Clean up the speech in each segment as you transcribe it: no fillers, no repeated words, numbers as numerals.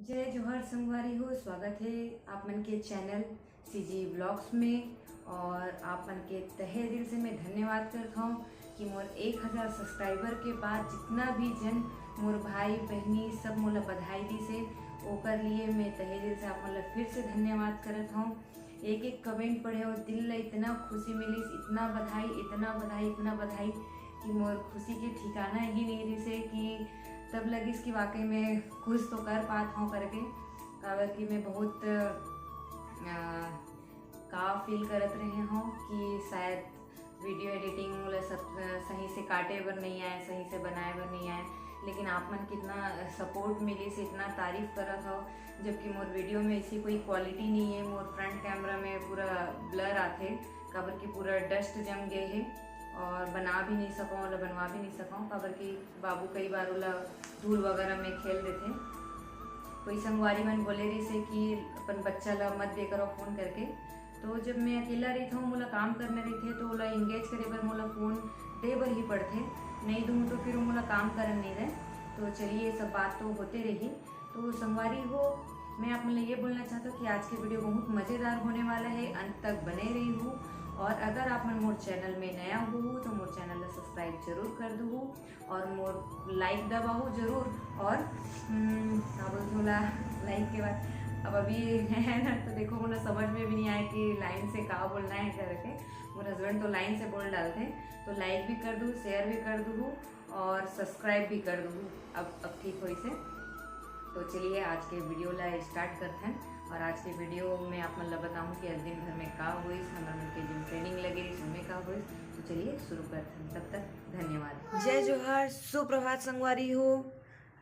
जय जोहर संगवारी हो। स्वागत है आप मन के चैनल सीजी ब्लॉग्स में। और आप मन के तहे दिल से मैं धन्यवाद करता हूँ कि मोर 1000 सब्सक्राइबर के बाद जितना भी जन मोर भाई बहनी सब मोला बधाई दी से ओकर लिए मैं तहे दिल से आप मन फिर से धन्यवाद करता हूँ। एक एक कमेंट पढ़े और दिल ला इतना खुशी मिली, इतना बधाई इतना बधाई इतना बधाई कि मोर खुशी के ठिकाना ही नहीं रही से कि तब लगी कि वाकई में कुछ तो कर पाता हूँ करके। काबर कि मैं बहुत का फील करत रहे हूँ कि शायद वीडियो एडिटिंग मोला सब सही से काटे बर नहीं आए, सही से बनाए बर नहीं आए, लेकिन आप मन कितना सपोर्ट मिली से इतना तारीफ करत हो। जबकि मोर वीडियो में ऐसी कोई क्वालिटी नहीं है, मोर फ्रंट कैमरा में पूरा ब्लर आते काबर कि पूरा डस्ट जम गए है और बना भी नहीं सकूँ और बनवा भी नहीं सकूँ काबर कि बाबू कई बार ओला धूल वगैरह में खेल देते। कोई संगवारी मन बोले रही से कि अपन बच्चा ला मत दे करो फ़ोन करके। तो जब मैं अकेला रही था मोला काम करने रही थे तो ओला इंगेज करे बर मोला फ़ोन दे बर ही पड़ते, नहीं दूँ तो फिर मोला काम करन नहीं रहे। तो चलिए ये सब बात तो होते रही। तो संगवारी हो, मैं आप ये बोलना चाहता हूँ कि आज की वीडियो बहुत मज़ेदार होने वाला है, अंत तक बने रही हूँ। और अगर आप मन मोर चैनल में नया हो तो मोर चैनल को सब्सक्राइब जरूर कर दो और मोर लाइक दबाओ जरूर। और क्या बोलते होला लाइक के बाद अब अभी है ना, तो देखो मुझे समझ में भी नहीं आया कि लाइन से कहाँ बोलना है करके। मेरे हस्बैंड तो लाइन से बोल डालते, तो लाइक भी कर दूँ, शेयर भी कर दूँ और सब्सक्राइब भी कर दूँ अब ठीक हो इसे। तो चलिए आज के वीडियो ला स्टार्ट करते हैं। और आज के वीडियो में आप मतलब बताऊँ कि आज दिन भर में का हुई, हमारे मन के जिम ट्रेनिंग लगी रही उसमें का हुई। तो चलिए शुरू करते हैं, तब तक धन्यवाद। जय जोहर, सुप्रभात संगवारी हो।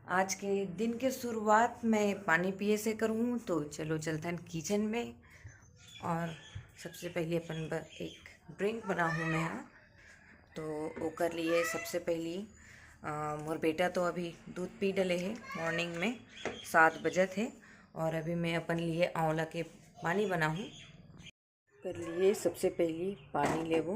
आज के दिन के शुरुआत मैं पानी पिए से करूँ, तो चलो चलते हैं किचन में। और सबसे पहले अपन एक ड्रिंक बनाऊँ मैं यहाँ, तो ओकर लिए सबसे पहली मोर बेटा तो अभी दूध पी डले है, मॉर्निंग में 7 बजे थे। और अभी मैं अपन लिए आंवला के पानी बनाऊँ। कर लिए सबसे पहली पानी लेवो,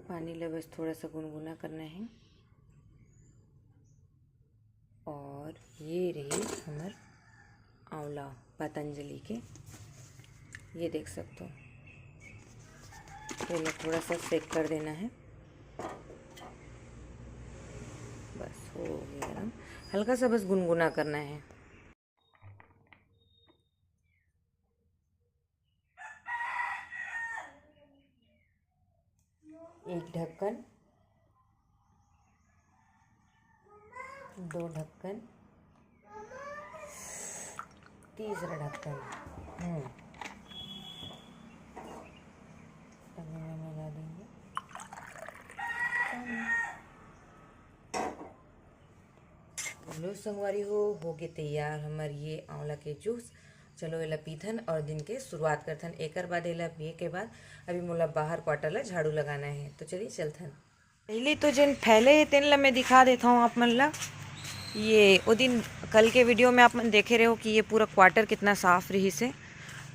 पानी ले बस थोड़ा सा गुनगुना करना है। और ये रही हमार आंवला पतंजलि के, ये देख सकते हो। पहले थोड़ा सा सेक कर देना है, बस हो गया। हल्का सा बस गुनगुना करना है। एक ढक्कन, 2 ढक्कन, तीसरा ढक्कन। मिला देंगे। हेलो संगवारी हो गए तैयार हमार ये आंवला के जूस। चलो एला पीथन और दिन के शुरुआत करथन। एक बाद एला पिए के बाद अभी मोला बाहर क्वार्टर ला झाड़ू लगाना है, तो चलिए चलथन। पहले तो जिन फैले तेन ला मैं दिखा देता हूँ आप मन ला। ये वो दिन कल के वीडियो में आप मन देखे रहे हो कि ये पूरा क्वार्टर कितना साफ रही से,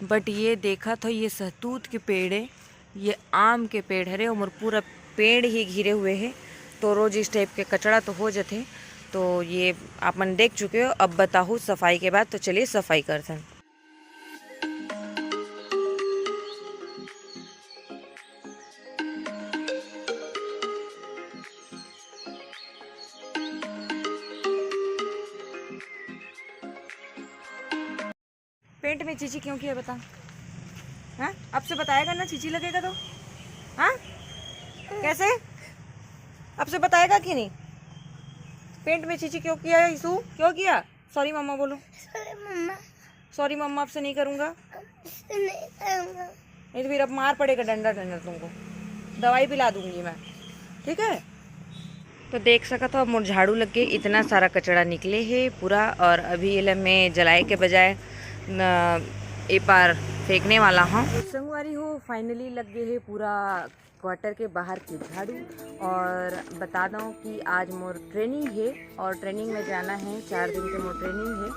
बट ये देखा था ये सहतूत के पेड़ है, ये आम के पेड़ है और पूरा पेड़ ही घिरे हुए हैं। तो रोज इस टाइप के कचड़ा तो हो जाते, तो ये आप मन देख चुके हो। अब बताओ सफाई के बाद, तो चलिए सफाई करते हैं। पेंट में चीची क्यों किया बता? हाँ, अब से बताएगा ना, चीची लगेगा तो। हाँ कैसे? अब से बताएगा कि नहीं? पेंट में चीची क्यों किया है ईसू? क्यों किया? सॉरी मम्मा बोलो। सॉरी मम्मा, आपसे नहीं करूँगा। नहीं तो फिर अब मार पड़ेगा, डंडा डंडा तुमको, दवाई पिला दूंगी मैं, ठीक है? तो देख सका तो अब मोर झाड़ू लग के इतना सारा कचड़ा निकले है पूरा। और अभी ये मैं जलाए के बजाय ए पार फेंकने वाला हूँ। संगवारी हो, फाइनली लग गए है पूरा क्वार्टर के बाहर की झाड़ू। और बता दूँ कि आज मोर ट्रेनिंग है और ट्रेनिंग में जाना है, 4 दिन के मोर ट्रेनिंग है।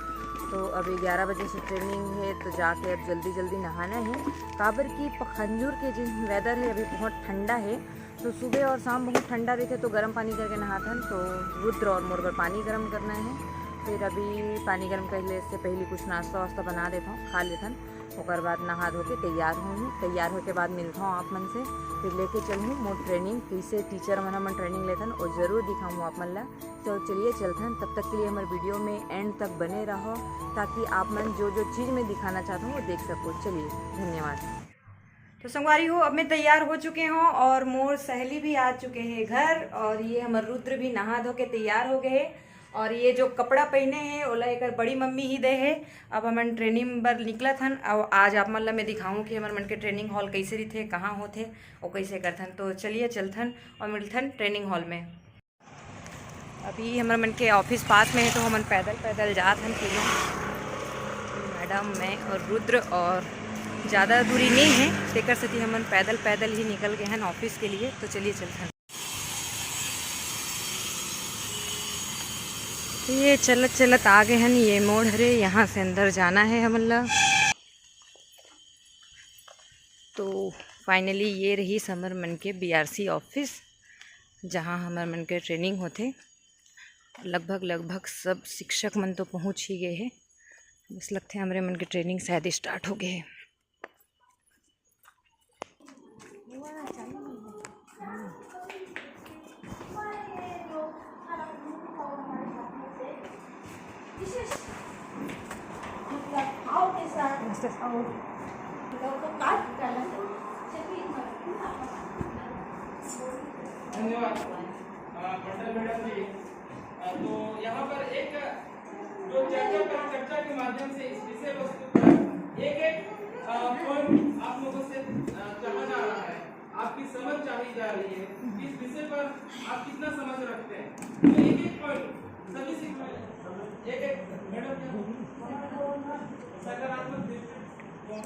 तो अभी 11 बजे से ट्रेनिंग है, तो जाके अब जल्दी जल्दी नहाना है। काबर की पखंजूर के जिन वेदर है अभी बहुत ठंडा है, तो सुबह और शाम बहुत ठंडा रहते तो गर्म पानी करके नहाथन। तो रुद्र और मुर्गर पानी गर्म करना है, फिर अभी पानी गर्म करने से पहले कुछ नाश्ता वास्ता बना देता हूँ, खा लेथन। और बाद नहा धो के तैयार हूँ, तैयार होके बाद मिलता हूँ आप मन से, फिर लेके चलूँ मोर ट्रेनिंग। कैसे टीचर मन ट्रेनिंग लेथन और ज़रूर दिखाऊँ आप मन ला। तो चलिए चलथन, तब तक के लिए हमारे वीडियो में एंड तक बने रहो, ताकि आप मन जो जो चीज़ मैं दिखाना चाहता हूँ वो देख सको। चलिए, धन्यवाद। तो संगवारी हो, अब मैं तैयार हो चुके हूँ और मोर सहेली भी आ चुके हैं घर, और ये हमारे रुद्र भी नहा धो के तैयार हो गए हैं। और ये जो कपड़ा पहने हैं ओला एक बड़ी मम्मी ही दे है। अब हमन ट्रेनिंग बर निकला थन, और आज आप मन ला मैं दिखाऊँ कि हमारे मन के ट्रेनिंग हॉल कैसे रही, कहाँ होते और कैसे करथन। तो चलिए चलथन और मिलथन ट्रेनिंग हॉल में। अभी हमारे मन के ऑफिस पास में है, तो हमन पैदल पैदल जात हन तीनों, मैडम, मैं और रुद्र, और ज़्यादा दूरी नहीं है, तेकर सती हमन पैदल पैदल ही निकल गए हैं ऑफिस के लिए। तो चलिए चलते हैं। ये चलत चलत आ गए हैं, ये मोड़ हरे, यहाँ से अंदर जाना है हमन ला। तो फाइनली ये रही हमर मन के BRC ऑफिस, जहाँ हमर मन के ट्रेनिंग होते। लगभग सब शिक्षक मन तो पहुँच ही गए हैं, बस लगते हैं हमारे मन की ट्रेनिंग शायद स्टार्ट हो गए है। धन्यवाद मंडल मैडम जी। तो यहाँ पर एक जो चर्चा के माध्यम से इस विषय वस्तु पर एक पॉइंट आप लोगों से चाहा जा रहा है, आपकी समझ चाही जा रही है, इस विषय पर आप कितना समझ रखते हैं। तो एक पॉइंट सभी से एक मैडम सकारात्मक दृष्टिकोण,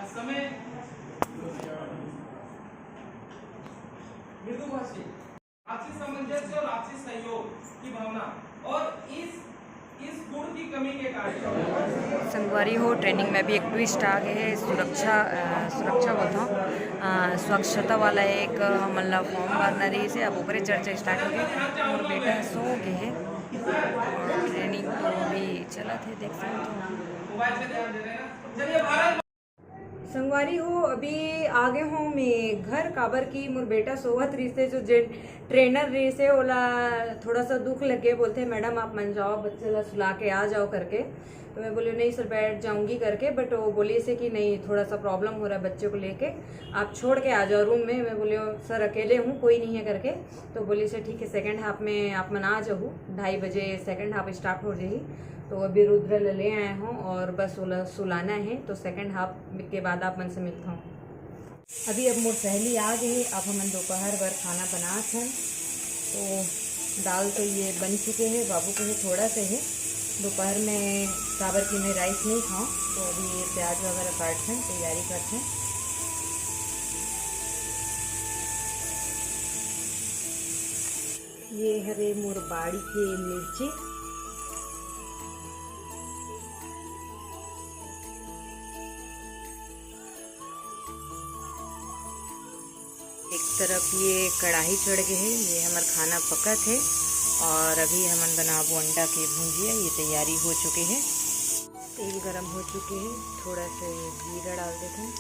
समय, मृदुभाषी, आपसी सामंजस्य और आपसी सहयोग की भावना, और इस गुण की कमी के कारण संगवारी हो ट्रेनिंग में भी एक ट्विस्ट आ गए है। सुरक्षा बोलता हूँ, स्वच्छता वाला एक मतलब फॉर्म भरना रही से, अब ऊपर चर्चा स्टार्ट हो गई और बेटा सो गए है, और ट्रेनिंग तो अभी चला थे, देख सकते। संगवारी हो, अभी आगे हूँ मैं घर, काबर की मोर बेटा सोवत रही से, जो ट्रेनर रही से ओला थोड़ा सा दुख लगे, बोलते मैडम आप मन जाओ, बच्चे ला सुला के आ जाओ करके। तो मैं बोली नहीं सर बैठ जाऊंगी करके, बट वो बोली से कि नहीं थोड़ा सा प्रॉब्लम हो रहा है बच्चे को लेके, आप छोड़ के आ जाओ रूम में। मैं बोली सर अकेले हूँ, कोई नहीं है करके। तो बोली से ठीक है, सेकेंड हाफ में आप मन आ जाओ, 2:30 बजे सेकेंड हाफ स्टार्ट हो जाएगी। तो अभी रुद्र ले आए हूँ और बस सुलाना है, तो सेकंड हाफ के बाद आप मन से मिलता हूँ। अभी अब मोर सहेली आ गई, अब हम दोपहर भर खाना बना थे। तो दाल तो ये बन चुके हैं, बाबू के थोड़ा से है। दोपहर में काबर की मैं राइस नहीं खाऊँ, तो अभी ये प्याज वगैरह काटते हैं, तैयारी करते हैं। ये हरे मोर बाड़ी के मिर्ची, एक तरफ ये कढ़ाई चढ़ गए है, ये हमारा खाना पका थे, और अभी हमन बनाबो अंडा की भुंजिया, ये तैयारी हो चुके हैं। तेल गरम हो चुके हैं, थोड़ा सा जीरा डाल देते हैं।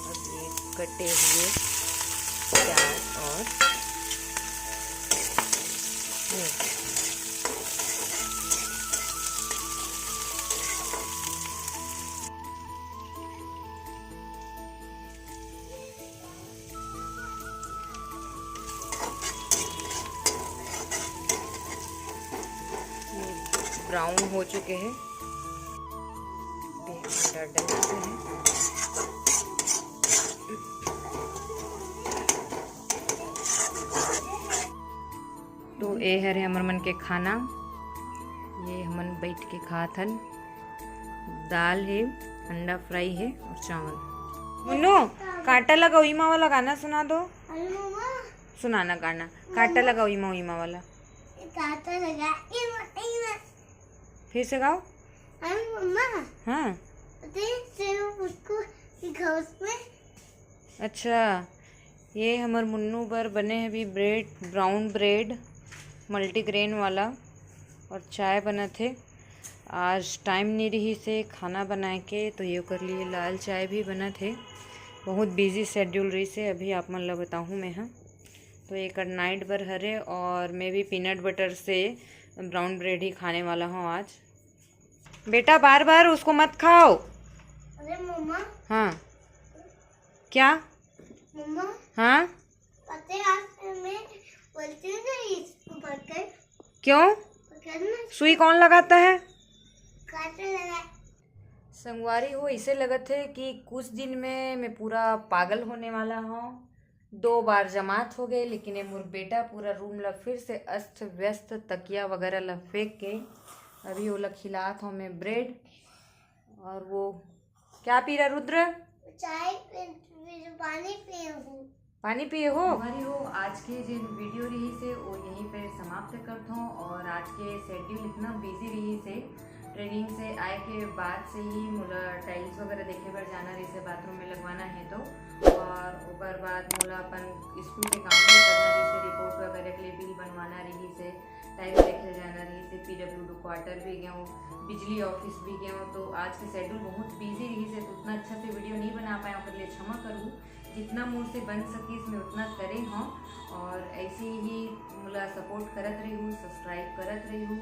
अब ये कटे हुए प्याज और मिर्च, ब्राउन हो चुके हैं, अंडा डालते हैं। तो ये हरे हमर मन के खाना, ये हमन बैठ के खाथन। दाल है, अंडा फ्राई है और चावल। मुन्नू कांटा लगा हुई माँ वाला गाना सुना दो। सुनाना गाना, काटा लगाओ इमा इमा वाला, काटा लगा इमा इमा। फिर से गाओ। मम्मा हाँ उसको घास में। अच्छा, ये हमार मुन्नू बर बने हैं अभी ब्रेड, ब्राउन ब्रेड मल्टीग्रेन वाला, और चाय बना थे। आज टाइम नहीं रही से खाना बनाए के, तो ये कर लिए लाल चाय भी बना थे। बहुत बिजी शेड्यूल रही से, अभी आप मन ला बताऊँ मैं। हाँ, तो एक नाइट बर हरे, और मैं भी पीनट बटर से ब्राउन ब्रेड ही खाने वाला हूँ आज। बेटा बार बार उसको मत खाओ। अरे मम्मा। हाँ क्या? मम्मा हाँ पता है आज मैं बोलती हूँ ना इसको पकड़। क्यों? पकड़ना। सुई कौन लगाता है? काटा लगा। संगवारी हो, इसे लगत है कि कुछ दिन में मैं पूरा पागल होने वाला हूँ। 2 बार जमात हो गए, लेकिन ये मोर बेटा पूरा रूम ला फिर से अस्त व्यस्त तकिया वगैरह ला फेंक के अभी वो ला खिलात हूँ मैं ब्रेड। और वो क्या पी रहा रुद्र? चाय पानी पिए हूँ। पानी पिए हो? हमारी हो आज के जो वीडियो रही से वो यहीं पे समाप्त करता हूँ। और आज के शेड्यूल इतना बिजी रही से, ट्रेनिंग से आए के बाद से ही मुला टाइल्स वगैरह देखे बार जाना रही से, बाथरूम में लगवाना है तो, और ओकर बाद मुला अपन स्कूल के काम भी करना रही से, रिपोर्ट वगैरह के लिए बिल बनवाना रही से, टाइल्स देखे जाना रही से, PWD क्वार्टर भी गया हूँ, बिजली ऑफिस भी गया हूँ। तो आज के शेड्यूल बहुत बिजी रही से, तो उतना अच्छा से वीडियो नहीं बना पाया, उसके लिए क्षमा करूँ। जितना मुँह से बन सके इसमें उतना करें हम, और ऐसे ही मुला सपोर्ट करत रही हूँ, सब्सक्राइब करत रही हूँ।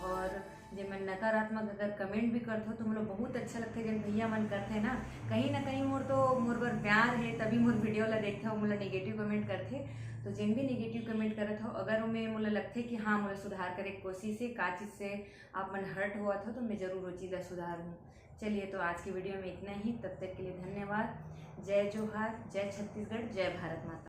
और जब मैं नकारात्मक अगर कमेंट भी करते हो तो मुझे बहुत अच्छा लगता है, जब भैया मन करते हैं ना कहीं मोर तो मोर बर प्यार है, तभी मोर वीडियो ला देखते हो, मुला नेगेटिव कमेंट करते। तो जिन भी नेगेटिव कमेंट करत हो, अगर उनमें मुझे लगता है कि हाँ मुझे सुधार करे कोशिश है, का चीज़ से आप मन हर्ट हुआ था, तो मैं ज़रूर वो चीज़ सुधार हूँ। चलिए, तो आज की वीडियो में इतना ही। तब तक के लिए धन्यवाद। जय जोहार, जय छत्तीसगढ़, जय भारत माता।